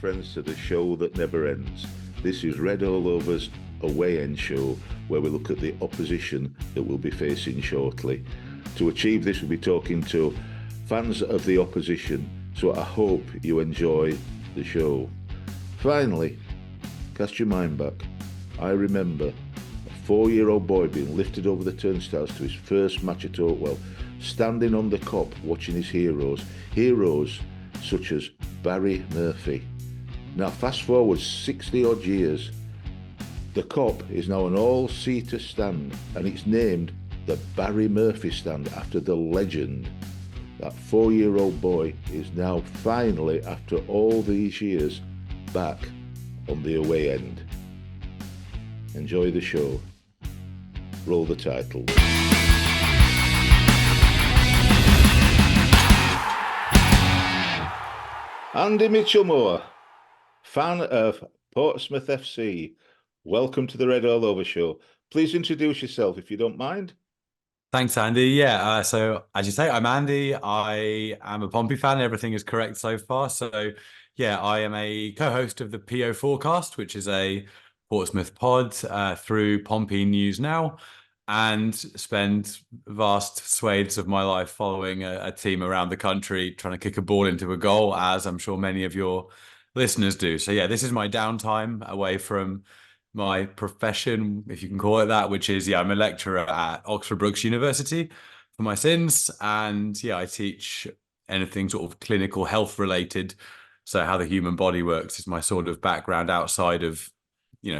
friends to the show that never ends. This is Red All Over's Away End show, where we look at the opposition that we'll be facing shortly. To achieve this, we'll be talking to fans of the opposition, so I hope you enjoy the show. Finally, cast your mind back. I remember a 4-year-old boy being lifted over the turnstiles to his first match at Oakwell, standing on the Kop watching his heroes such as Barry Murphy. Now fast forward 60 odd years, the Kop is now an all-seater stand, and it's named the Barry Murphy stand after the legend. That 4-year-old boy is now finally, after all these years, back on the away end. Enjoy the show. Roll the title. Andy Mitchelmore, fan of Portsmouth FC. Welcome to the Red All Over show. Please introduce yourself if you don't mind. Thanks, Andy. Yeah, so as you say, I'm Andy. I am a Pompey fan. Everything is correct so far. So yeah, I am a co-host of the PO Forecast, which is a Portsmouth pod through Pompeynewsnow, and spend vast swathes of my life following a team around the country, trying to kick a ball into a goal, as I'm sure many of your listeners do. So yeah, this is my downtime away from my profession, if you can call it that, which is, I'm a lecturer at Oxford Brookes University for my sins. And I teach anything sort of clinical health related. So how the human body works is my sort of background outside of,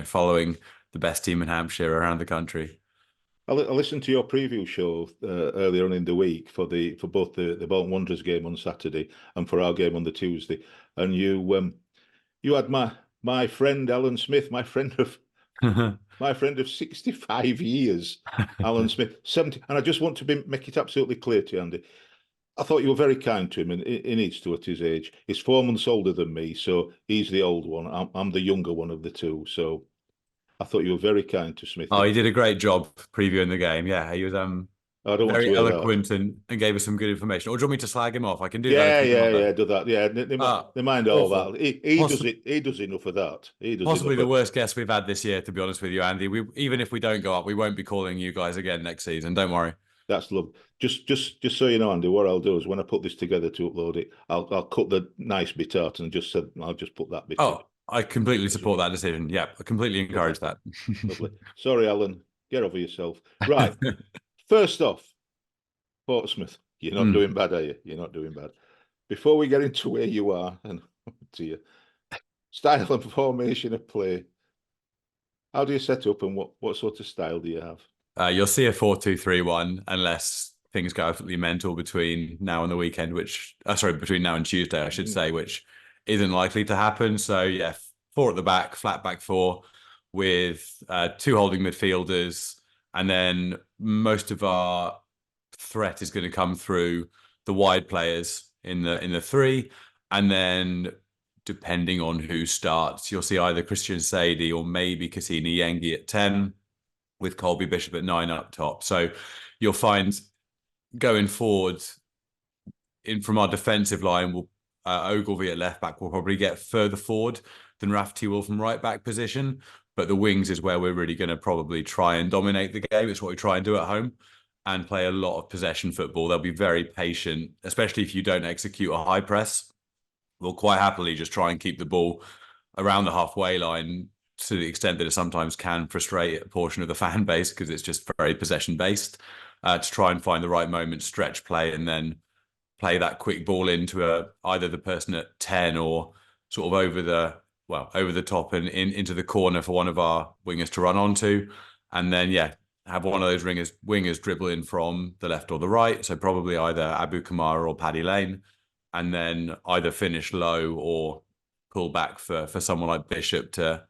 following the best team in Hampshire around the country. I listened to your preview show earlier on in the week for both the Bolton Wanderers game on Saturday and for our game on the Tuesday, and you had my friend Alan Smith, my friend of 65 years, Alan Smith, 70, and I just want to make it absolutely clear to you, Andy. I thought you were very kind to him, and he needs to at his age. He's 4 months older than me, so he's the old one. I'm the younger one of the two, so I thought you were very kind to Smith. Oh, he did a great job previewing the game. Yeah, he was very eloquent and gave us some good information. Or do you want me to slag him off? I can do that. Yeah, do that. Yeah, they mind all that. He does enough of that. Possibly the worst guest we've had this year, to be honest with you, Andy. Even if we don't go up, we won't be calling you guys again next season. Don't worry. That's love. Just so you know, Andy, what I'll do is when I put this together to upload it, I'll cut the nice bit out and I'll just put that bit. Oh, I completely support that decision. Yeah, I completely encourage that. Lovely. Sorry, Alan. Get over yourself. Right. First off, Portsmouth. You're not doing bad, are you? You're not doing bad. Before we get into where you are and to your style and formation of play, how do you set up and what sort of style do you have? You'll see a 4-2-3-1 unless things go absolutely mental between now and the weekend, between now and Tuesday, I should say, which isn't likely to happen. So yeah, 4 at the back, flat back 4 with 2 holding midfielders, and then most of our threat is going to come through the wide players in the 3, and then depending on who starts, you'll see either Christian Sadie or maybe Cassini Yengi at 10, with Colby Bishop at 9 up top. So you'll find going forward from our defensive line, Ogilvie at left back will probably get further forward than Rafferty will from right back position. But the wings is where we're really going to probably try and dominate the game. It's what we try and do at home and play a lot of possession football. They'll be very patient, especially if you don't execute a high press. We'll quite happily just try and keep the ball around the halfway line, to the extent that it sometimes can frustrate a portion of the fan base because it's just very possession based, to try and find the right moment, stretch play, and then play that quick ball into either the person at 10 or sort of over the top and into the corner for one of our wingers to run onto. And then, have one of those wingers dribble in from the left or the right. So probably either Abu Kamara or Paddy Lane, and then either finish low or pull back for someone like Bishop to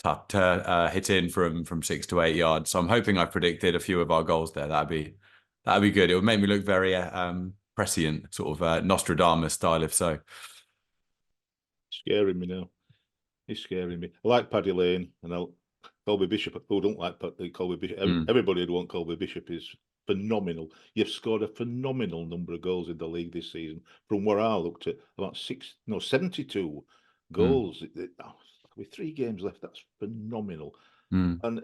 hit in from 6 to 8 yards. So I'm hoping I predicted a few of our goals there. That'd be good. It would make me look very prescient, sort of Nostradamus style, if so. Scaring me now. He's scaring me. I like Paddy Lane and Colby Bishop. Who don't like Colby Bishop? Everybody would want Colby Bishop. Is phenomenal. You've scored a phenomenal number of goals in the league this season. From where I looked at, about 72 goals. With 3 games left, that's phenomenal. Mm. And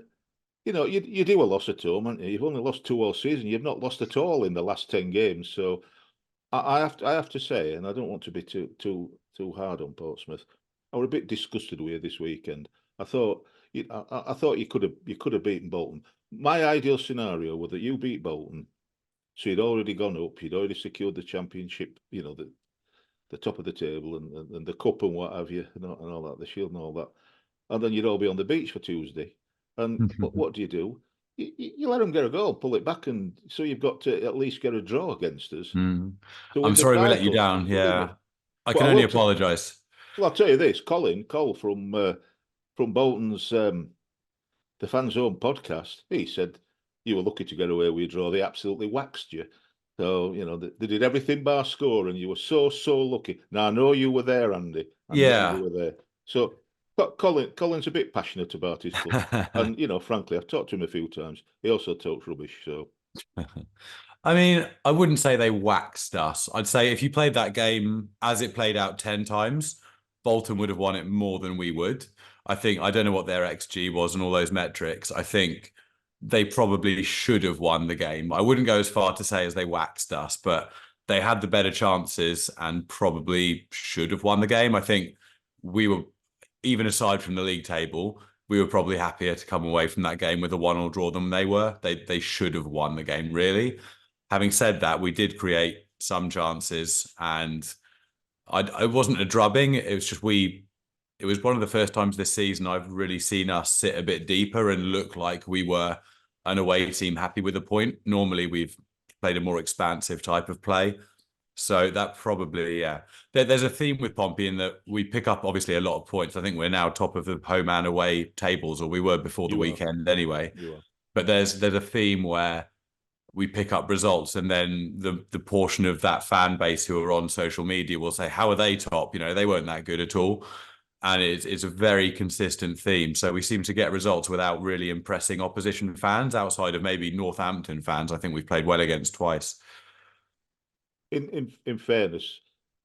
you do a loss at home, and you've only lost 2 all season. You've not lost at all in the last 10 games. So I have to say, and I don't want to be too hard on Portsmouth, I was a bit disgusted with you this weekend. I thought I thought you could have beaten Bolton. My ideal scenario was that you beat Bolton, so you'd already gone up, you'd already secured the championship, the top of the table and the cup and what have you, and all that, the shield and all that, and then you'd all be on the beach for Tuesday. And what do? You let them get a goal, pull it back, and so you've got to at least get a draw against us. To win I'm the sorry we let you title. down. Yeah, I But can only apologise. Well, I'll tell you this, Cole from Bolton's the Fans Home podcast, he said you were lucky to get away with a draw. They absolutely waxed you. So, they did everything bar score, and you were so lucky. Now, I know you were there, Andy. I know you were there. So, Colin's a bit passionate about his club. And, frankly, I've talked to him a few times. He also talks rubbish, so... I mean, I wouldn't say they waxed us. I'd say if you played that game as it played out 10 times, Bolton would have won it more than we would. I don't know what their XG was and all those metrics. I think they probably should have won the game. I wouldn't go as far to say as they waxed us, but they had the better chances and probably should have won the game. I think we were, even aside from the league table, we were probably happier to come away from that game with a 1-1 draw than they were. They should have won the game, really. Having said that, we did create some chances, and it wasn't a drubbing. It was just it was one of the first times this season I've really seen us sit a bit deeper and look like we were an away team happy with a point. Normally, we've played a more expansive type of play. So that probably, There's a theme with Pompey in that we pick up, obviously, a lot of points. I think we're now top of the home and away tables, or we were before the weekend anyway. But there's a theme where we pick up results, and then the portion of that fan base who are on social media will say, how are they top? They weren't that good at all. And it's a very consistent theme. So we seem to get results without really impressing opposition fans outside of maybe Northampton fans. I think we've played well against twice. In fairness,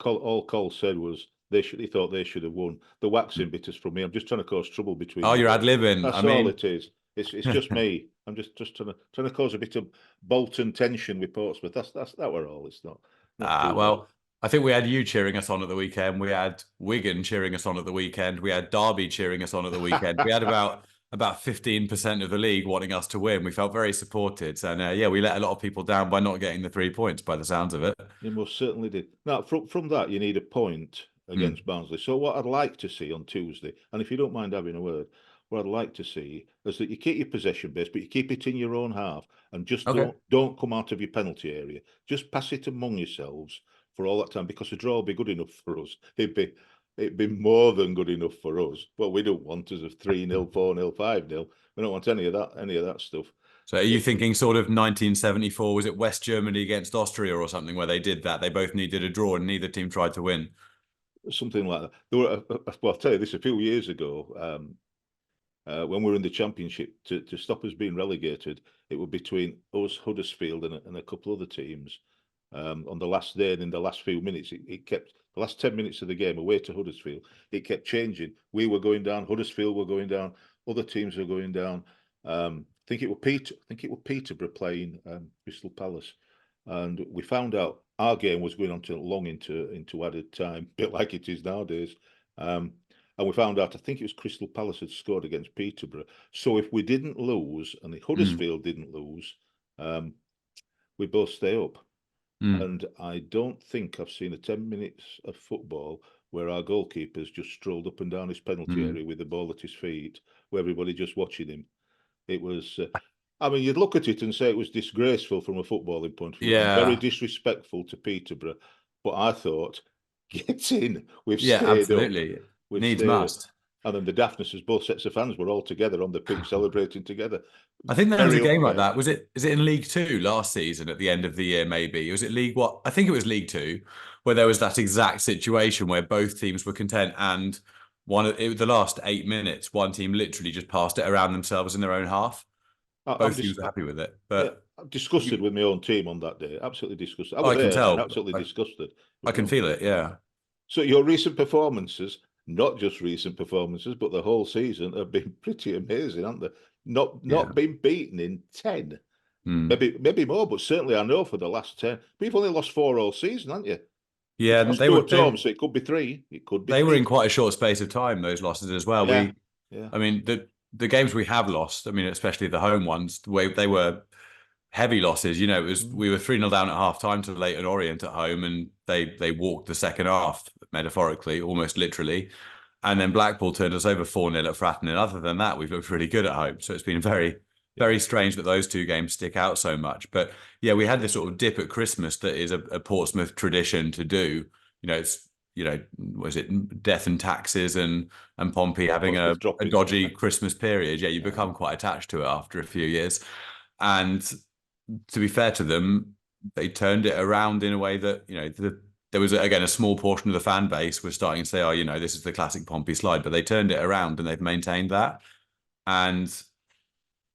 all Cole said was he thought they should have won. The waxing bit is from me. I'm just trying to cause trouble between. Oh, you're ad-libbing. That's all it is. It's just me. I'm just trying to cause a bit of Bolton tension with Portsmouth. That were all. It's not well, I think we had you cheering us on at the weekend. We had Wigan cheering us on at the weekend. We had Derby cheering us on at the weekend. We had about 15% of the league wanting us to win. We felt very supported. And we let a lot of people down by not getting the 3 points by the sounds of it. You most certainly did. Now, from that, you need a point against Barnsley. So what I'd like to see on Tuesday, and if you don't mind having a word, what I'd like to see is that you keep your possession base, but you keep it in your own half, and just don't come out of your penalty area. Just pass it among yourselves for all that time, because a draw will be good enough for us. It'd be more than good enough for us. What we don't want is a 3-0, 4-0, 5-0. We don't want any of that stuff. So are you thinking sort of 1974, was it West Germany against Austria or something, where they did that? They both needed a draw and neither team tried to win. Something like that. There were, well, I'll tell you this, a few years ago, when we were in the Championship, to stop us being relegated, it was between us, Huddersfield, and a couple other teams. On the last day and in the last few minutes, it kept, the last 10 minutes of the game away to Huddersfield, it kept changing. We were going down, Huddersfield were going down, other teams were going down. I think it was Peterborough playing Crystal Palace, and we found out our game was going on to long into added time, a bit like it is nowadays. And we found out, I think it was Crystal Palace had scored against Peterborough. So if we didn't lose and the Huddersfield didn't lose, we both stay up. And I don't think I've seen 10 minutes of football where our goalkeeper's just strolled up and down his penalty area with the ball at his feet, where everybody just watching him. It was, I mean, you'd look at it and say it was disgraceful from a footballing point of view. Yeah. Very disrespectful to Peterborough. But I thought, get in. We've stayed absolutely. up. Needs must. And then the daftness is both sets of fans were all together on the pitch celebrating together. I think there was a game like that. Is it in League Two last season at the end of the year, maybe? Was it League what? I think it was League Two, where there was that exact situation where both teams were content, and the last 8 minutes, one team literally just passed it around themselves in their own half. Both teams were happy with it. But I'm disgusted with my own team on that day. Absolutely disgusted. I can tell. Absolutely disgusted. I can feel it, yeah. So your recent performances, not just recent performances, but the whole season have been pretty amazing, haven't they? Not been beaten in 10. Maybe more, but certainly I know for the last 10. But you've only lost 4 all season, haven't you? Yeah, Lost 2 at home, so it could be 3. It could be they 3. were in quite a short space of time, those losses as well. Yeah. I mean, the games we have lost, I mean, especially the home ones, they were heavy losses. You know, we were 3-0 down at half time to Leyton Orient at home, and they walked the second half, metaphorically, almost literally. And then Blackpool turned us over 4-0 at Fratton. And other than that, we've looked really good at home. So it's been very, very strange that those 2 games stick out so much. But yeah, we had this sort of dip at Christmas that is a Portsmouth tradition to do. You know, it's, was it death and taxes and Pompey having a dodgy Christmas period? Yeah, you become quite attached to it after a few years. And to be fair to them, they turned it around in a way that, there was, again, a small portion of the fan base was starting to say, oh, this is the classic Pompey slide, but they turned it around and they've maintained that. And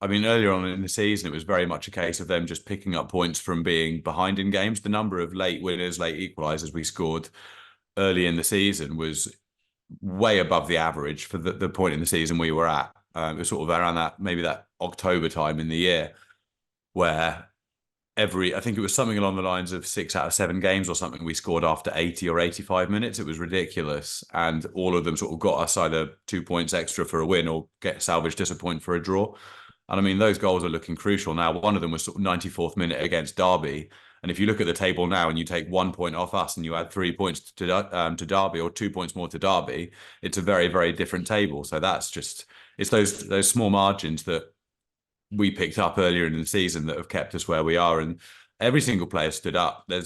I mean, earlier on in the season, it was very much a case of them just picking up points from being behind in games. The number of late winners, late equalisers we scored early in the season was way above the average for the point in the season we were at. It was sort of around that October time in the year where I think it was something along the lines of 6 out of 7 games or something we scored after 80 or 85 minutes. It was ridiculous. And all of them sort of got us either 2 points extra for a win or get salvaged us a point for a draw. And I mean, those goals are looking crucial now. One of them was sort of 94th minute against Derby. And if you look at the table now and you take 1 point off us and you add 3 points to Derby, or 2 points more to Derby, it's a very, very different table. So it's those small margins that we picked up earlier in the season that have kept us where we are. And every single player stood up. There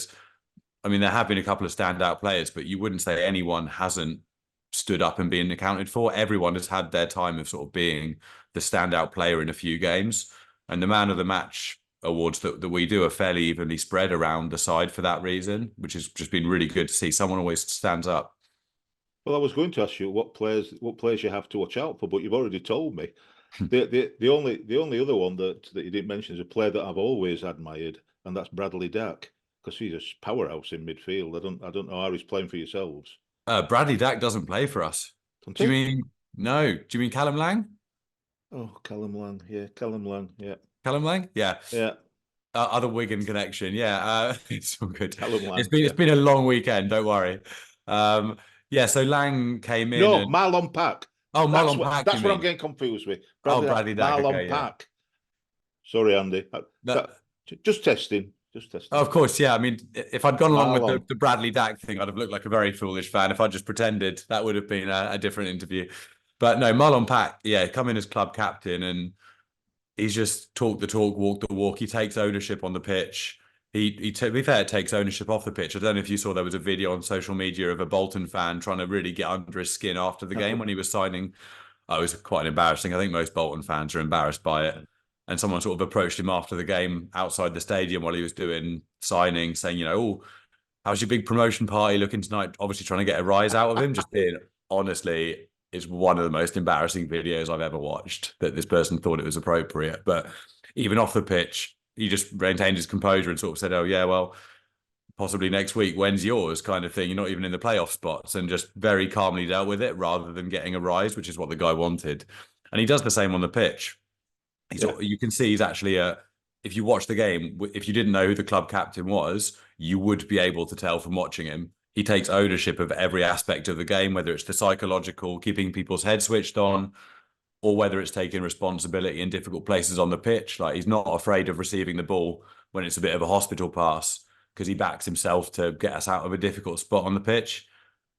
have been a couple of standout players, but you wouldn't say anyone hasn't stood up and been accounted for. Everyone has had their time of sort of being the standout player in a few games. And the man of the match awards that we do are fairly evenly spread around the side for that reason, which has just been really good to see. Someone always stands up. Well, I was going to ask you what players you have to watch out for, but you've already told me. The only other one that you didn't mention is a player that I've always admired, and that's Bradley Dack, because he's a powerhouse in midfield. I don't know how he's playing for yourselves. Bradley Dack doesn't play for us. Do you mean Callum Lang? Oh, Callum Lang, yeah, Callum Lang, yeah. Callum Lang, yeah. Other Wigan connection, yeah. It's all good. Callum Lang, it's been a long weekend. Don't worry. So Lang came in. No, Marlon Pack. Oh, Marlon Pack. That's what I'm getting confused with. Bradley Dack. Marlon Pack. Sorry, Andy. Just testing. Of course, yeah. I mean, if I'd gone along with the Bradley Dack thing, I'd have looked like a very foolish fan. If I just pretended, that would have been a different interview. But no, Marlon Pack, yeah, come in as club captain, and he's just talked the talk, walked the walk. He takes ownership on the pitch. To be fair, takes ownership off the pitch. I don't know if you saw, there was a video on social media of a Bolton fan trying to really get under his skin after the game when he was signing. It was quite embarrassing. I think most Bolton fans are embarrassed by it. And someone sort of approached him after the game outside the stadium while he was doing signing, saying, how's your big promotion party looking tonight? Obviously trying to get a rise out of him. Just being, honestly, it's one of the most embarrassing videos I've ever watched, that this person thought it was appropriate. But even off the pitch, he just maintained his composure and sort of said, oh, yeah, well, possibly next week, when's yours, kind of thing. You're not even in the playoff spots, and just very calmly dealt with it rather than getting a rise, which is what the guy wanted. And he does the same on the pitch. You can see he's actually if you watch the game, if you didn't know who the club captain was, you would be able to tell from watching him. He takes ownership of every aspect of the game, whether it's the psychological, keeping people's heads switched on, or whether it's taking responsibility in difficult places on the pitch. Like, he's not afraid of receiving the ball when it's a bit of a hospital pass, because he backs himself to get us out of a difficult spot on the pitch.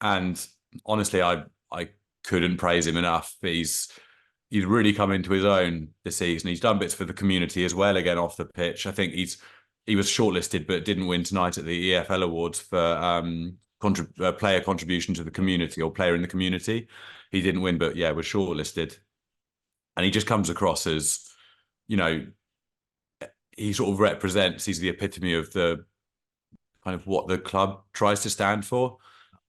And honestly, I couldn't praise him enough. He's really come into his own this season. He's done bits for the community as well, again, off the pitch. I think he was shortlisted but didn't win tonight at the EFL Awards for player contribution to the community, or player in the community. He didn't win, but yeah, was shortlisted. And he just comes across as, he sort of represents, he's the epitome of the kind of what the club tries to stand for.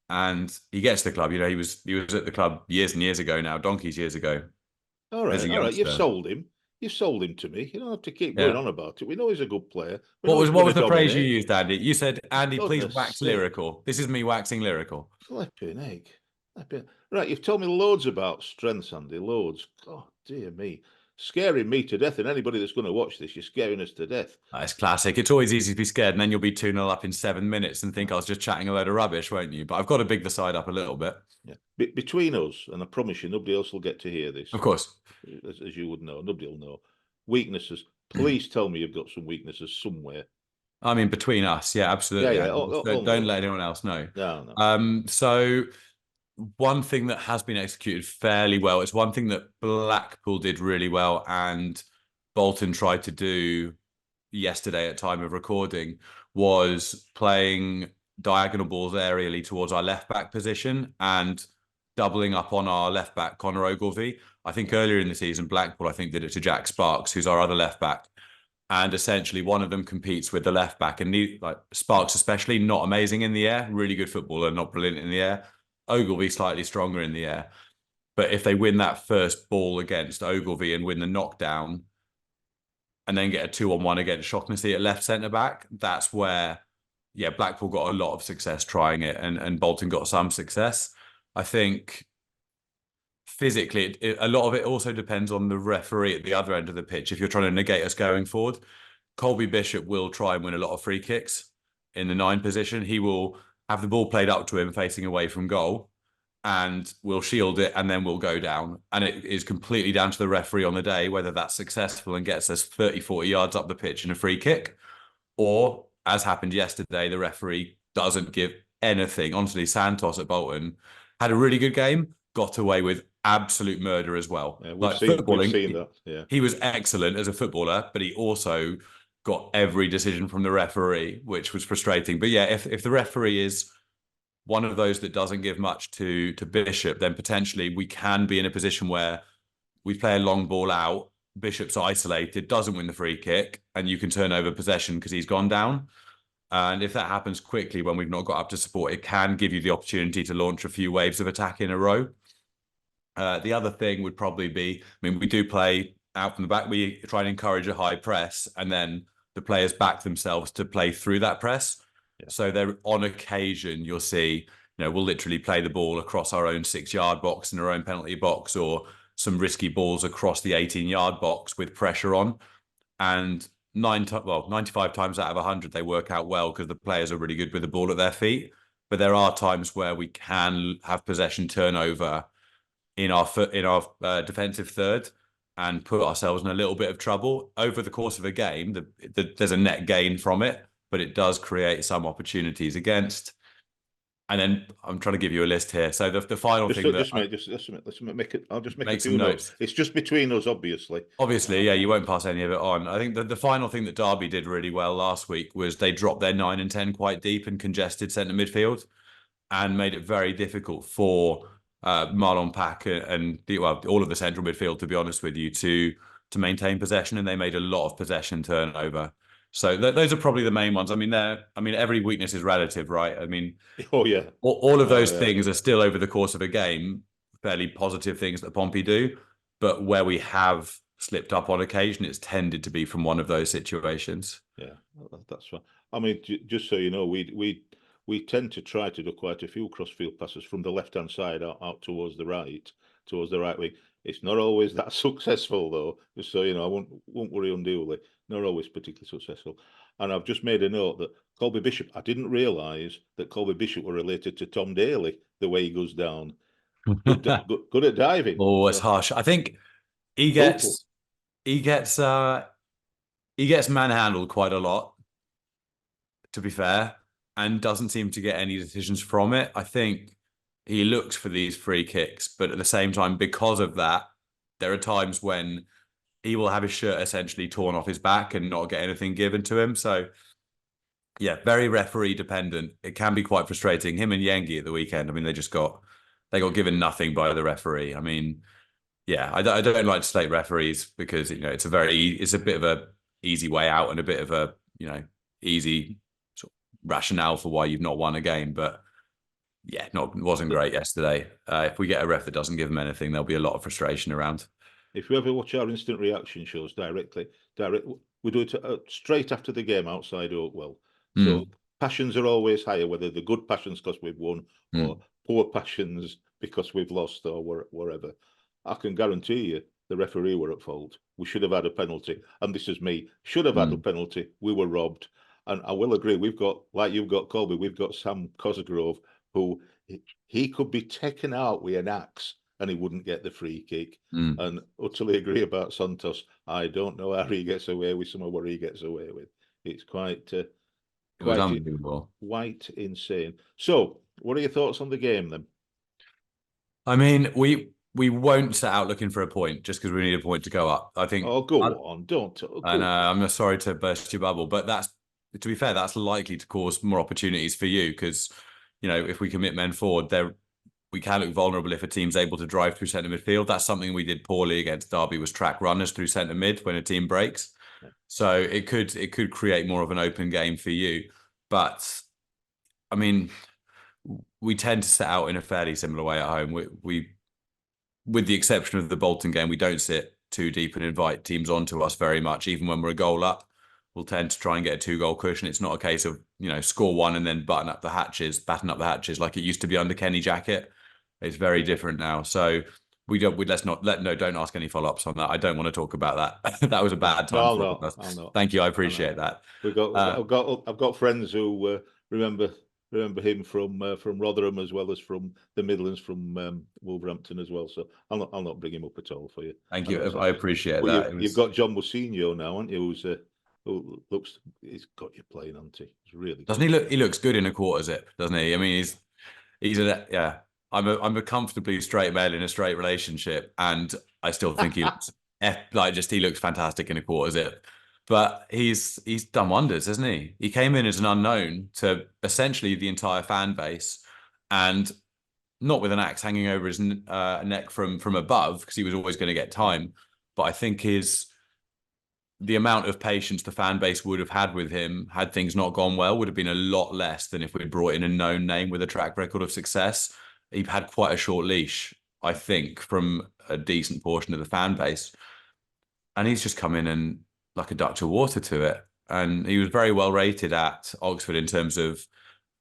And he gets the club, he was at the club years and years ago now, donkeys years ago. All right. You've sold him. You've sold him to me. You don't have to keep going on about it. We know he's a good player. What was the phrase you used, Andy? You said, Andy, please wax lyrical. This is me waxing lyrical. Flipping egg. Right, you've told me loads about strengths, Andy, loads. Oh, dear me. Scaring me to death, and anybody that's going to watch this, you're scaring us to death. It's classic. It's always easy to be scared, and then you'll be 2-0 up in 7 minutes and think I was just chatting a load of rubbish, won't you? But I've got to big the side up a little bit. Yeah. Between us, and I promise you, nobody else will get to hear this. Of course. As you would know, nobody will know. Weaknesses. Please tell me you've got some weaknesses somewhere. I mean, between us, yeah, absolutely. Yeah. Don't let anyone else know. No. So one thing that has been executed fairly well, it's one thing that Blackpool did really well and Bolton tried to do yesterday at time of recording, was playing diagonal balls aerially towards our left back position and doubling up on our left back, Conor Ogilvie. I think earlier in the season, Blackpool, I think, did it to Jack Sparks, who's our other left back. And essentially one of them competes with the left back, and like Sparks especially not amazing in the air, really good footballer, not brilliant in the air. Ogilvie slightly stronger in the air. But if they win that first ball against Ogilvie and win the knockdown and then get a 2-on-1 against Shaughnessy at left centre back, that's where, yeah, Blackpool got a lot of success trying it, and Bolton got some success. I think physically, a lot of it also depends on the referee at the other end of the pitch. If you're trying to negate us going forward, Colby Bishop will try and win a lot of free kicks in the 9 position. He will have the ball played up to him facing away from goal, and we'll shield it, and then we'll go down. And it is completely down to the referee on the day whether that's successful and gets us 30, 40 yards up the pitch in a free kick, or, as happened yesterday, the referee doesn't give anything. Honestly, Santos at Bolton had a really good game, got away with absolute murder as well. Yeah, we've seen that. Yeah. He was excellent as a footballer, but he also got every decision from the referee, which was frustrating. But yeah, if the referee is one of those that doesn't give much to Bishop, then potentially we can be in a position where we play a long ball out, Bishop's isolated, doesn't win the free kick, and you can turn over possession because he's gone down. And if that happens quickly when we've not got up to support, it can give you the opportunity to launch a few waves of attack in a row. The other thing would probably be, I mean, we do play out from the back. We try and encourage a high press, and then the players back themselves to play through that press. Yeah. So there, on occasion, you'll see, we'll literally play the ball across our own 6-yard box in our own penalty box, or some risky balls across the 18-yard box with pressure on. And 95 times out of 100, they work out well because the players are really good with the ball at their feet. But there are times where we can have possession turnover in our defensive third and put ourselves in a little bit of trouble. Over the course of a game, there's a net gain from it, but it does create some opportunities against. And then I'm trying to give you a list here. So the final thing let's make it. I'll just make a few notes. It's just between us, obviously. Obviously, yeah, you won't pass any of it on. I think the final thing that Derby did really well last week was they dropped their 9 and 10 quite deep and congested centre midfield, and made it very difficult for Marlon Pack and all of the central midfield, to be honest with you, to maintain possession, and they made a lot of possession turnover. So those are probably the main ones. I mean, every weakness is relative, right? I mean, oh yeah, all of those things are still, over the course of a game, fairly positive things that Pompey do. But where we have slipped up on occasion, it's tended to be from one of those situations. Yeah, that's right. I mean, just so you know, we tend to try to do quite a few crossfield passes from the left-hand side out towards the right wing. It's not always that successful, though. Just so you know, I won't worry unduly. Not always particularly successful. And I've just made a note that Colby Bishop, I didn't realise that Colby Bishop were related to Tom Daley, the way he goes down. Good at diving. Oh, it's harsh. I think he gets manhandled quite a lot, to be fair, and doesn't seem to get any decisions from it. I think he looks for these free kicks, but at the same time, because of that, there are times when he will have his shirt essentially torn off his back and not get anything given to him. So, yeah, very referee dependent. It can be quite frustrating. Him and Yengi at the weekend, I mean, they got given nothing by the referee. I mean, yeah, I don't like to slate referees because, it's a bit of a easy way out and a bit of a, easy sort of rationale for why you've not won a game. But yeah, wasn't great yesterday. If we get a ref that doesn't give them anything, there'll be a lot of frustration around. If you ever watch our instant reaction shows we do it straight after the game outside Oakwell. So passions are always higher, whether the good passions because we've won or poor passions because we've lost or whatever. I can guarantee you the referee were at fault. We should have had a penalty. And this is me. Should have had a penalty. We were robbed. And I will agree, we've got, like you've got Colby, we've got Sam Cosgrove, who he could be taken out with an axe and he wouldn't get the free kick. And utterly agree about Santos. I don't know how he gets away with some of what he gets away with. It's quite unbelievable. Quite insane. So, what are your thoughts on the game then? I mean, we won't set out looking for a point just because we need a point to go up. I think. Oh, go on, don't. And I'm sorry to burst your bubble, but to be fair, that's likely to cause more opportunities for you because, if we commit men forward, we can look vulnerable if a team's able to drive through centre midfield. That's something we did poorly against Derby, was track runners through centre mid when a team breaks. Yeah. So it could create more of an open game for you. But I mean, we tend to set out in a fairly similar way at home. We with the exception of the Bolton game, we don't sit too deep and invite teams onto us very much. Even when we're a goal up, we'll tend to try and get a 2-goal cushion. It's not a case of, score one and then batten up the hatches like it used to be under Kenny Jackett. It's very different now. So don't ask any follow-ups on that. I don't want to talk about that. That was a bad time for us. Thank you. I appreciate that. I've got friends who remember him from Rotherham as well as from the Midlands, from Wolverhampton as well. So I'll not bring him up at all for you. Thank you. I appreciate that. You've got John Musinho now, haven't you? He's got you playing, hasn't he? He's really doesn't he look? He looks good in a quarter zip, doesn't he? I mean, I'm a comfortably straight male in a straight relationship, and I still think he looks he looks fantastic in a quarter zip. But he's done wonders, hasn't he? He came in as an unknown to essentially the entire fan base, and not with an axe hanging over his neck from above, because he was always going to get time. But I think the amount of patience the fan base would have had with him had things not gone well would have been a lot less than if we'd brought in a known name with a track record of success. He had quite a short leash, I think, from a decent portion of the fan base. And he's just come in and like a duck to water to it. And he was very well rated at Oxford in terms of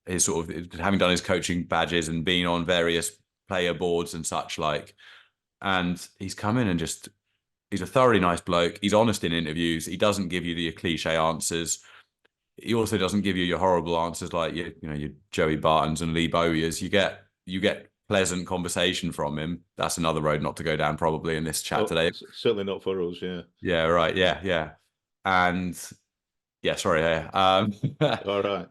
his sort of having done his coaching badges and being on various player boards and such like. And he's come in and he's a thoroughly nice bloke. He's honest in interviews. He doesn't give you the cliche answers. He also doesn't give you your horrible answers like your Joey Bartons and Lee Bowyers. You get pleasant conversation from him. That's another road not to go down probably in this chat today. Certainly not for us, yeah. Yeah, right. Yeah. And yeah, sorry. All right.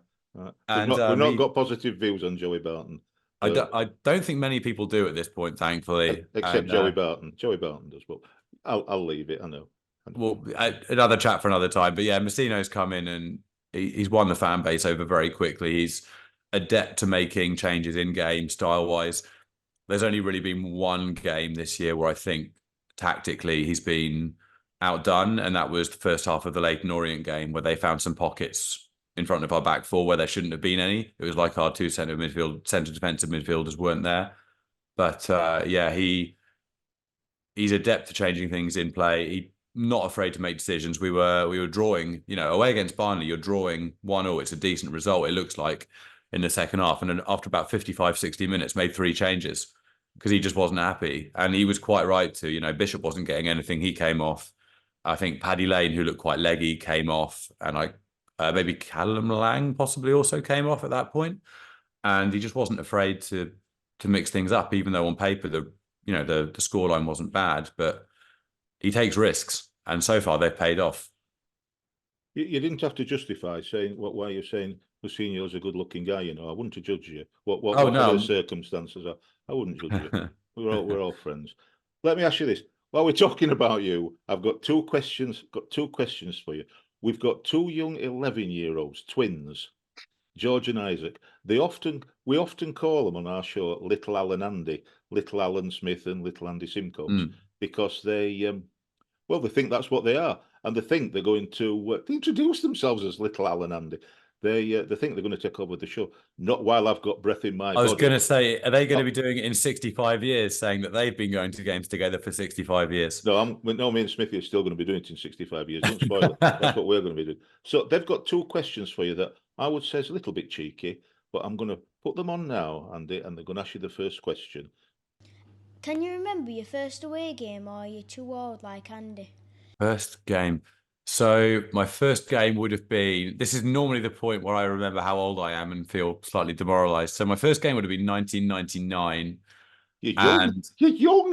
And we've not got positive views on Joey Barton. I don't think many people do at this point, thankfully. Except Joey Barton. Joey Barton does, but I'll leave it. I know. Well, another chat for another time. But yeah, Messino's come in and he's won the fan base over very quickly. He's adept to making changes in game style-wise. There's only really been one game this year where I think tactically he's been outdone, and that was the first half of the Leyton Orient game where they found some pockets in front of our back four where there shouldn't have been any. It was like our two centre defensive midfielders weren't there. But he's adept to changing things in play. He's not afraid to make decisions. We were drawing, away against Barnsley, you're drawing 1-0. It's a decent result, it looks like, in the second half. And then after about 55, 60 minutes, made 3 changes because he just wasn't happy. And he was quite right to, Bishop wasn't getting anything. He came off. I think Paddy Lane, who looked quite leggy, came off. And maybe Callum Lang possibly also came off at that point. And he just wasn't afraid to mix things up, even though on paper, the scoreline wasn't bad. But he takes risks. And so far, they've paid off. You didn't have to justify saying why you're saying Musinho's a good-looking guy. I wouldn't judge you. What the circumstances are, I wouldn't judge you. We're all friends. Let me ask you this: while we're talking about you, I've got two questions. For you. We've got 2 young 11-year-olds, twins, George and Isaac. We often call them on our show Little Alan Andy, Little Alan Smith, and Little Andy Symcox because they think that's what they are. And they think they're going to introduce themselves as Little Alan Andy. They think they're going to take over the show. Not while I've got breath in my body. I was going to say, are they going to be doing it in 65 years, saying that they've been going to games together for 65 years? No, me and Smithy are still going to be doing it in 65 years. Don't spoil it. That's what we're going to be doing. So they've got 2 questions for you that I would say is a little bit cheeky, but I'm going to put them on now, Andy, and they're going to ask you the first question. Can you remember your first away game, or are you too old like Andy? First game. So my first game would have been, this is normally the point where I remember how old I am and feel slightly demoralized. So my first game would have been 1999. You're young. And You're young.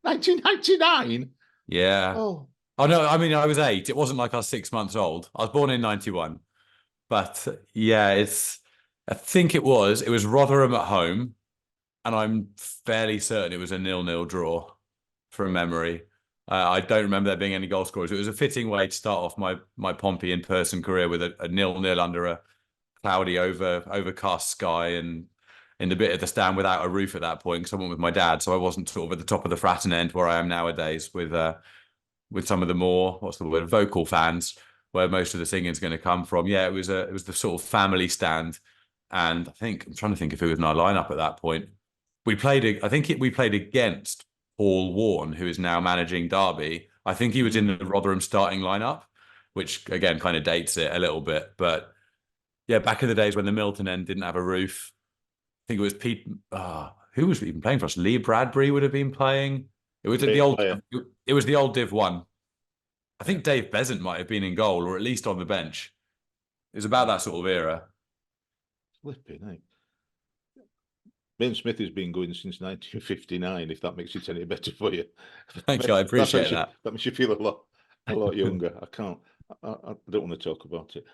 1999. yeah. Oh, Oh no, I mean I was 8. It wasn't like I was 6 months old. I was born in 91. But yeah, I think it was Rotherham at home, and I'm fairly certain it was a 0-0 draw from memory. I don't remember there being any goal scorers. It was a fitting way to start off my Pompey in-person career with a 0-0 under a cloudy, overcast sky, and in the bit of the stand without a roof at that point, because I went with my dad, so I wasn't sort of at the top of the Fratton end where I am nowadays with some of the more, what's the word, vocal fans, where most of the singing is going to come from. Yeah, it was the sort of family stand, and I'm trying to think if it was in our lineup at that point. We played against Paul Warne, who is now managing Derby. I think he was in the Rotherham starting lineup, which again kind of dates it a little bit. But yeah, back in the days when the Milton end didn't have a roof, I think it was Pete. Who was even playing for us? Lee Bradbury would have been playing. It was the old. player. It was the old Div 1. I think Dave Besant might have been in goal, or at least on the bench. It was about that sort of era. Flipping, eh? Ben Smith has been going since 1959, if that makes it any better for you. Thank you, I appreciate that. That makes you feel a lot younger. I don't want to talk about it.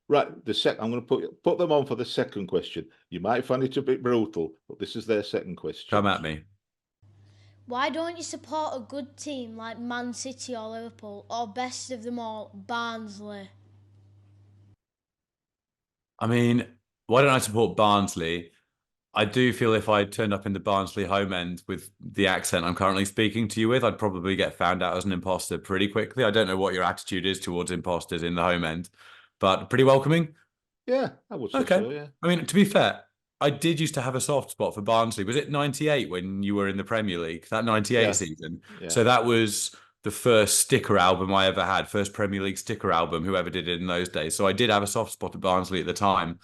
Right, I'm going to put them on for the second question. You might find it a bit brutal, but this is their second question. Come at me. Why don't you support a good team like Man City or Liverpool, or best of them all, Barnsley? I mean, why don't I support Barnsley? I do feel if I turned up in the Barnsley home end with the accent I'm currently speaking to you with, I'd probably get found out as an imposter pretty quickly. I don't know what your attitude is towards imposters in the home end, but pretty welcoming. Yeah, I would say Okay. so, yeah. I mean, to be fair, I did used to have a soft spot for Barnsley. Was it 98 when you were in the Premier League? That 98 season? Yeah. So that was the first sticker album I ever had, first Premier League sticker album, whoever did it in those days. So I did have a soft spot at Barnsley at the time.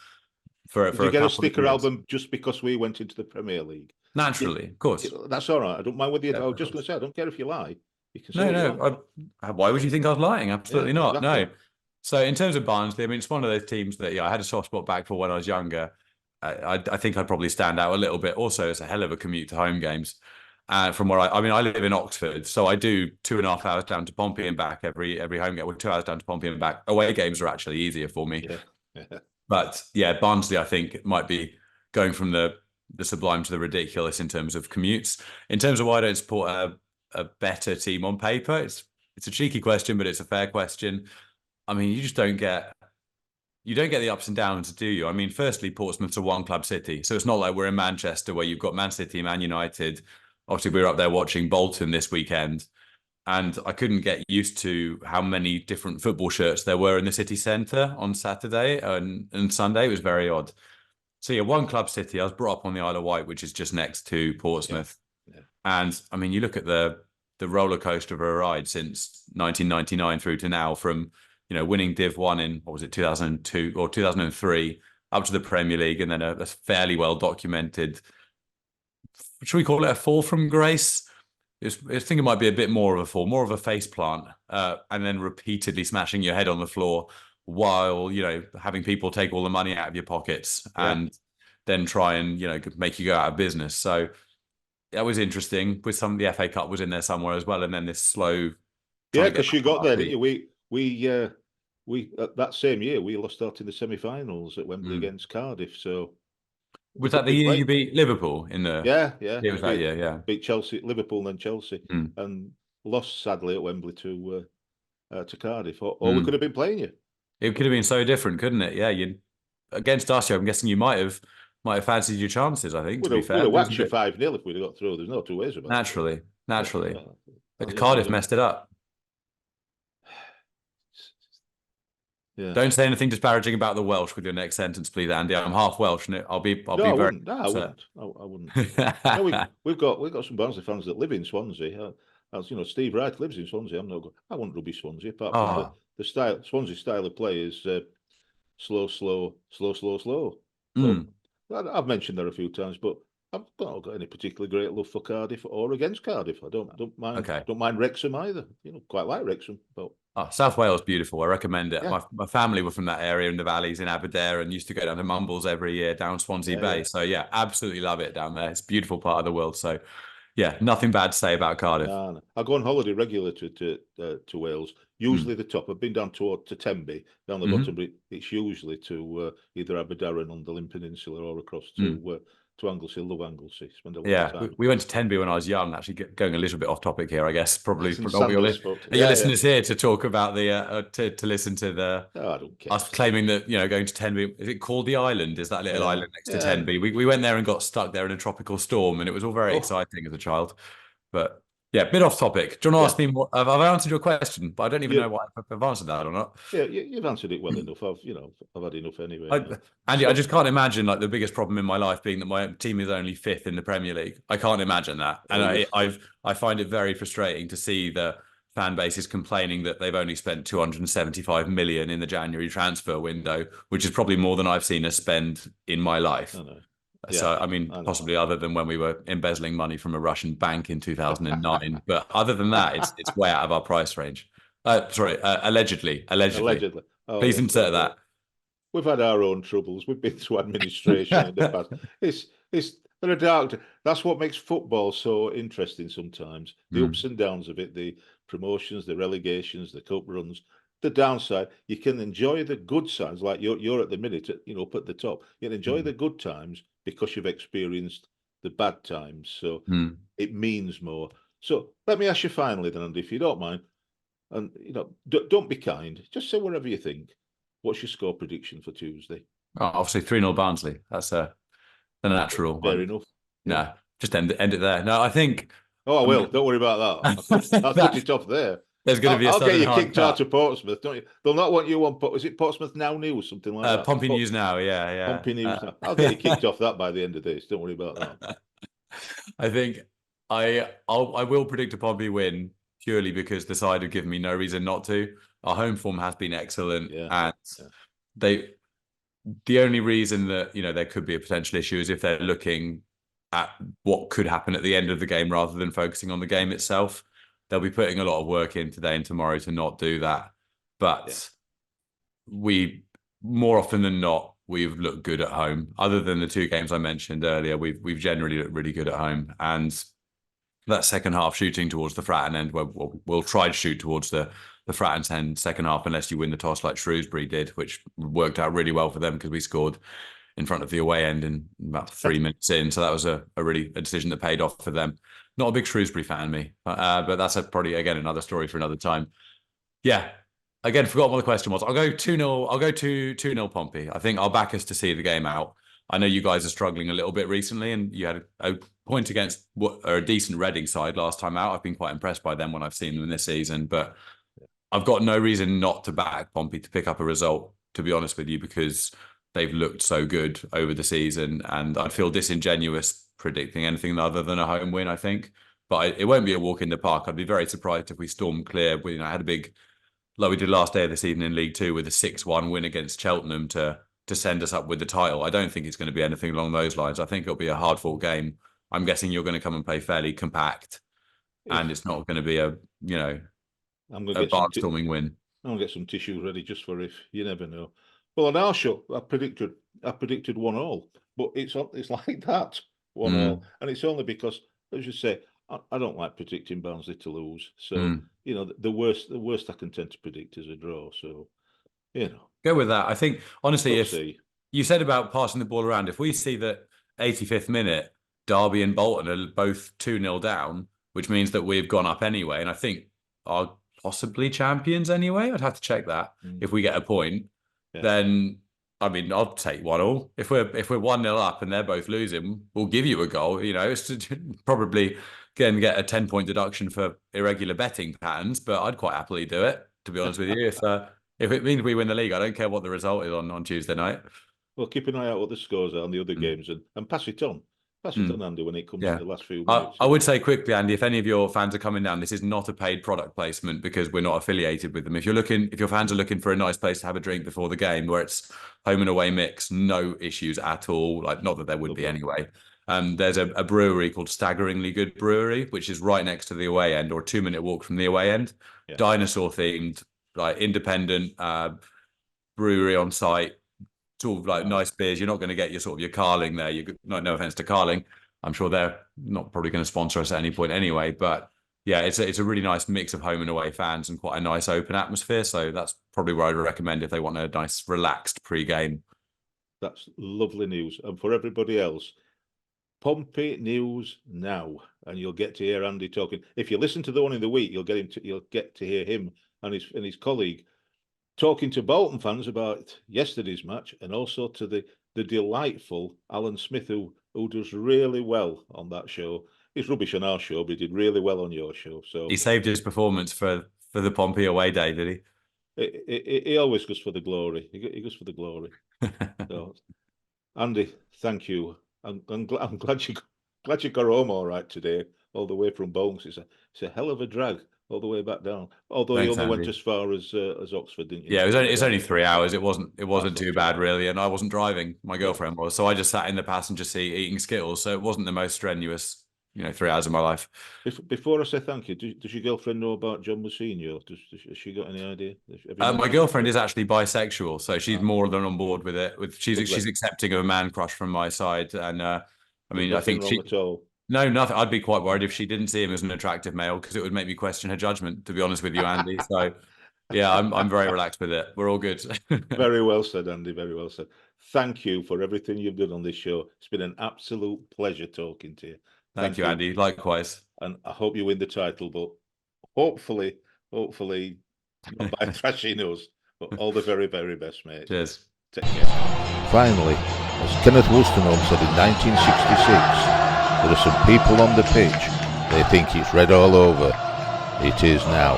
Did you get a sticker album just because we went into the Premier League? Naturally, of course. That's all right. I don't mind whether you. I was just going to say, I don't care if you lie. You can say No. Why would you think I was lying? Absolutely not. Exactly. No. So in terms of Barnsley, I mean, it's one of those teams that I had a soft spot back for when I was younger. I think I'd probably stand out a little bit. Also, it's a hell of a commute to home games. From where I live in Oxford, so I do 2.5 hours down to Pompey and back every home game. Well, 2 hours down to Pompey and back. Away games are actually easier for me. Yeah. But yeah, Barnsley, I think, might be going from the sublime to the ridiculous in terms of commutes. In terms of why I don't support a better team on paper, it's a cheeky question, but it's a fair question. I mean, you don't get the ups and downs, do you? I mean, firstly, Portsmouth's a one club city, so it's not like we're in Manchester where you've got Man City, Man United. Obviously, we were up there watching Bolton this weekend, and I couldn't get used to how many different football shirts there were in the city centre on Saturday and Sunday. It was very odd. So yeah, one club city. I was brought up on the Isle of Wight, which is just next to Portsmouth. Yeah. And I mean, you look at the roller coaster of a ride since 1999 through to now, from winning Div 1 in, what was it, 2002 or 2003, up to the Premier League, and then a fairly well documented, should we call it a fall from grace? I think it might be a bit more of a fall, more of a face plant, and then repeatedly smashing your head on the floor while, having people take all the money out of your pockets and then try and, make you go out of business. So that was interesting. With some, the FA Cup was in there somewhere as well. And then this slow. Yeah, because you got there, didn't you? We that same year, we lost out in the semi-finals at Wembley against Cardiff. So was that the year you beat Liverpool in the? Yeah. It was that year, yeah. Beat Chelsea, Liverpool, and then Chelsea, and lost sadly at Wembley to Cardiff. Or we could have been playing you. It could have been so different, couldn't it? Yeah, against us. I'm guessing you might have fancied your chances. I think, to be fair, we'd have whacked you 5-0 if we'd have got through. There's no two ways about it. Naturally. But Cardiff messed it up. Yeah. Don't say anything disparaging about the Welsh with your next sentence, please, Andy. I'm half Welsh, and I'll be very. I wouldn't. We've got some Barnsley fans that live in Swansea. As Steve Wright lives in Swansea. I want rugby Swansea. Apart from the style, Swansea style of play is slow. I've mentioned that a few times, but I've not got any particularly great love for Cardiff or against Cardiff. I don't mind. Okay. Don't mind Wrexham either. Quite like Wrexham, but. Oh, South Wales, beautiful. I recommend it. Yeah. My family were from that area in the valleys in Aberdare and used to go down to Mumbles every year down Swansea Bay. Yeah. So yeah, absolutely love it down there. It's a beautiful part of the world. So yeah, nothing bad to say about Cardiff. No. I go on holiday regularly to Wales. Usually the top. I've been down to Tenby, down the bottom, but it's usually to either Aberdare on the Limb Peninsula or across to Anglesey. Love Anglesey. Spend a lot of time. We went to Tenby when I was young. Actually, going a little bit off topic here, I guess. Probably for your listeners here to talk about the to listen to the I don't care. Us claiming that going to Tenby. Is it called the island? Is that little island next to Tenby? We went there and got stuck there in a tropical storm, and it was all very exciting as a child. But yeah, bit off topic. Do you want to ask me more? I've answered your question, but I don't even know why I've answered that or not. Yeah, you've answered it well enough. I've had enough anyway. Andy, I just can't imagine like the biggest problem in my life being that my team is only 5th in the Premier League. I can't imagine that, and I find it very frustrating to see the fan base is complaining that they've only spent 275 million in the January transfer window, which is probably more than I've seen us spend in my life. I know. So, I mean, possibly other than when we were embezzling money from a Russian bank in 2009. But other than that, it's way out of our price range. Allegedly. Oh, Please insert that. We've had our own troubles. We've been through administration in the past. There are dark. That's what makes football so interesting sometimes. The ups and downs of it, the promotions, the relegations, the cup runs. The downside, you can enjoy the good sides, like you're at the minute, up at the top. You can enjoy the good times because you've experienced the bad times. So it means more. So let me ask you finally, then, Andy, if you don't mind, and don't be kind. Just say whatever you think. What's your score prediction for Tuesday? Oh, obviously 3-0 Barnsley. That's the natural. Fair enough. No, just end it there. No, I think. Oh, I will. Don't worry about that. I'll put it off there. There's going to be I'll get you kicked out of Portsmouth, don't you? They'll not want you on. Is it Portsmouth Now News, something like that? Pompeynewsnow, yeah. Pompeynewsnow. I'll get you kicked off that by the end of this. Don't worry about that. I think I will predict a Pompey win purely because the side have given me no reason not to. Our home form has been excellent, and the only reason that there could be a potential issue is if they're looking at what could happen at the end of the game rather than focusing on the game itself. They'll be putting a lot of work in today and tomorrow to not do that. But we, more often than not, we've looked good at home. Other than the 2 games I mentioned earlier, we've generally looked really good at home. And that second half shooting towards the Fratton end, we'll try to shoot towards the Fratton's end second half unless you win the toss like Shrewsbury did, which worked out really well for them because we scored in front of the away end in about 3 minutes in. So that was a decision that paid off for them. Not a big Shrewsbury fan, me, but that's probably, again, another story for another time. Yeah. Again, forgot what the question was. I'll go 2-0. I'll go 2-0 Pompey. I think I'll back us to see the game out. I know you guys are struggling a little bit recently, and you had a point against a decent Reading side last time out. I've been quite impressed by them when I've seen them in this season, but I've got no reason not to back Pompey to pick up a result, to be honest with you, because they've looked so good over the season, and I'd feel disingenuous predicting anything other than a home win, I think. But it won't be a walk in the park. I'd be very surprised if we storm clear. I had a big, like we did last day of the season in League Two, with a 6-1 win against Cheltenham to send us up with the title. I don't think it's going to be anything along those lines. I think it'll be a hard-fought game. I'm guessing you're going to come and play fairly compact, and it's not going to be a barnstorming win. I'm going to get some tissues ready just for if you never know. Well, on our show, I predicted 1-1, but it's like that. 1-1, and it's only because, as you say, I don't like predicting Barnsley to lose. So the worst I can tend to predict is a draw. So go with that. I think honestly, if you said about passing the ball around, if we see that 85th minute Derby and Bolton are both 2-0 down, which means that we've gone up anyway, and I think are possibly champions anyway. I'd have to check that. If we get a point, then. I mean, I'll take 1-1. If we're 1-0 up and they're both losing, we'll give you a goal. It's probably going to get a 10-point deduction for irregular betting patterns, but I'd quite happily do it, to be honest with you. If it means we win the league, I don't care what the result is on Tuesday night. Well, keep an eye out what the scores are on the other games and pass it on. Pass it on, Andy, when it comes to the last few minutes. I would say quickly, Andy, if any of your fans are coming down, this is not a paid product placement because we're not affiliated with them. If your fans are looking for a nice place to have a drink before the game where it's home and away mix, no issues at all. Like, not that there would be anyway. There's a brewery called Staggeringly Good Brewery, which is right next to the away end, or a 2-minute walk from the away end. Yeah. Dinosaur themed, like independent brewery on site, sort of like nice beers. You're not going to get your Carling there. No offense to Carling. I'm sure they're not probably going to sponsor us at any point anyway, but yeah, it's a really nice mix of home and away fans and quite a nice open atmosphere. So that's probably where I'd recommend if they want a nice relaxed pre-game. That's lovely news. And for everybody else, Pompeynewsnow, and you'll get to hear Andy talking. If you listen to the one in the week, you'll get to hear him and his colleague talking to Bolton fans about yesterday's match, and also to the delightful Alan Smith, who does really well on that show. He's rubbish on our show, but he did really well on your show. So he saved his performance for the Pompey away day, did he? He always goes for the glory. He goes for the glory. So, Andy, thank you. I'm glad you got home all right today, all the way from Bones. It's a hell of a drag all the way back down. Although you only went as far as Oxford, didn't you? Yeah, it's only 3 hours. It wasn't too bad really, and I wasn't driving. My girlfriend was, so I just sat in the passenger seat eating Skittles. So it wasn't the most strenuous, 3 hours of my life. Before I say thank you, does your girlfriend know about John Musinho? Has she got any idea? My girlfriend is actually bisexual, so she's more than on board with it. She's accepting of a man crush from my side, and I think she. At all. No, nothing. I'd be quite worried if she didn't see him as an attractive male, because it would make me question her judgment, to be honest with you, Andy. So, yeah, I'm very relaxed with it. We're all good. Very well said, Andy. Very well said. Thank you for everything you've done on this show. It's been an absolute pleasure talking to you. Thank you, Andy. Likewise. And I hope you win the title, but hopefully, not by trashing nose. But all the very, very best, mate. Cheers. Take care. Finally, as Kenneth Wolstenholme said in 1966, there are some people on the pitch, they think it's red all over. It is now.